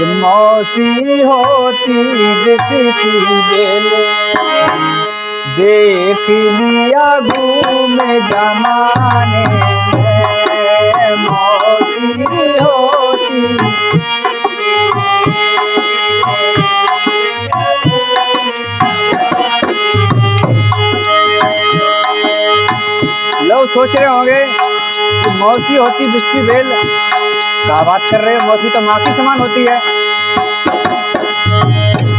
कि मौसी होती जिसकी बेल, देख लिया घूम जमाने में मौसी होती। लोग सोच रहे होंगे कि मौसी होती जिसकी बेल, क्या बात कर रहे हो, मौसी तो माँ की समान होती है।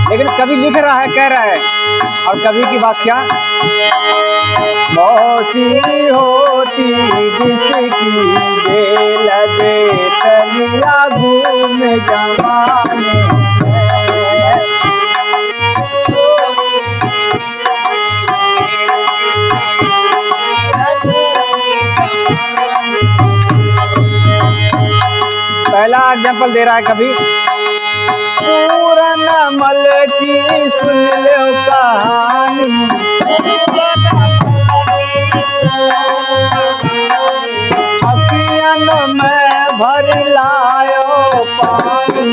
लेकिन कवि लिख रहा है, कह रहा है, और कवि की व्याख्या, मौसी होती जिसकी बेल, देख लिया घूम जमाने में। पहला एग्जाम्पल दे रहा है कभी, पूरन मल की सुन लो कहानी, अखियन में भर लायो पानी,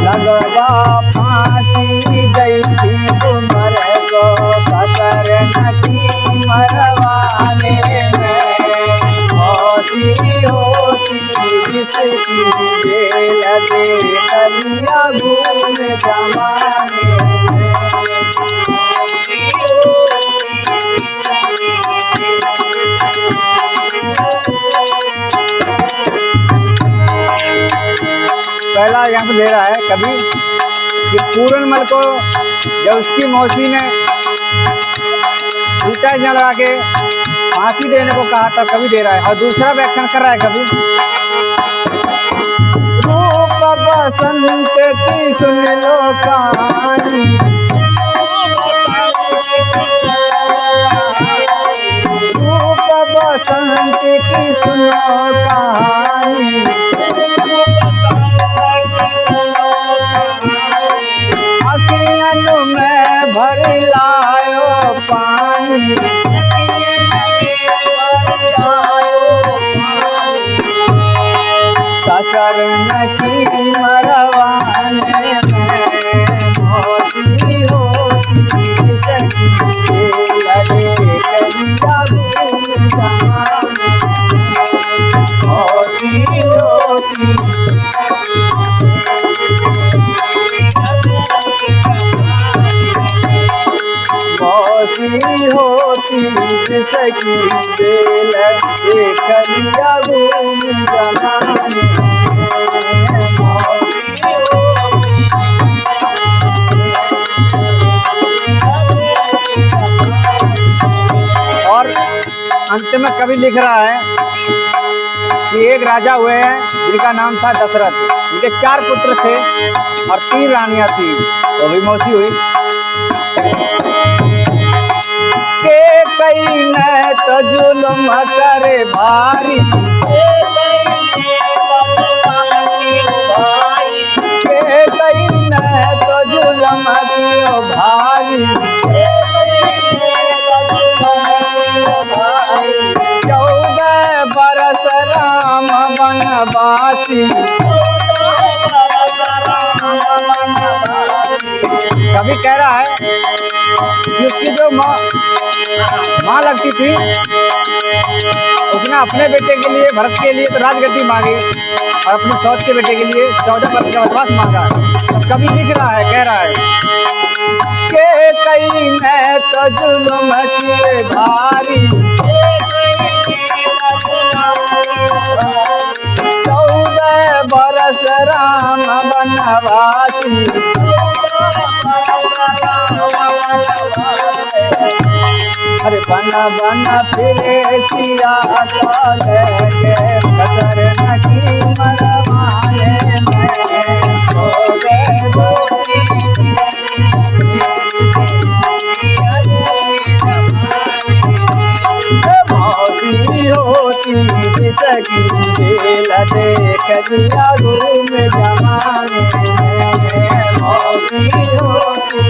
लगवा फांसी गई थी उमर को, कसर नकी मरवाने में मौसी होती जिसकी बेल, देख लिया घूम जमाने में। पहला एग्जाम्पल दे रहा है कभी कि पूरनमल को जब उसकी मौसी ने उल्टा इल्जाम लगा के फांसी देने को कहा था, कभी दे रहा है। और दूसरा व्याख्यान कर रहा है कभी, रूप बसंत की सुन लो कहानी, रूप बसंत की सुनो कहानी, अखियन में भर लायो पानी, कसर नकी मरवाने में मौसी होती जिसकी बेल, देख लिया घूम जमाने में मौसी होती। मौसी होती जिसकी बेल, देख लिया घूम जमाने में मौसी होती। और अंत में कवि लिख रहा है कि एक राजा हुए हैं जिनका नाम था दशरथ, उनके 4 पुत्र थे और 3 रानियां थी, वो भी मौसी हुई। के कई न तो जुल्म करे भारी, के कई न तो जुल्म कियो भारी, 14 बरस राम वनवासी। कभी कह रहा है कि उसकी जो माँ लगती थी, उसने अपने बेटे के लिए, भरत के लिए तो राजगद्दी मांगी और अपने सौत के बेटे के लिए 14 वर्ष का वनवास मांगा। कभी लिख रहा है, कह रहा है के कई न तो जुल्म किए भारी, 14 बरस राम वनवासी। अरे बना बना फिरे सिया के, कसर नकी मरवाने में हो गए मौसी होती जिसकी बेल, देख लिया घूम जमाने में मौसी होती।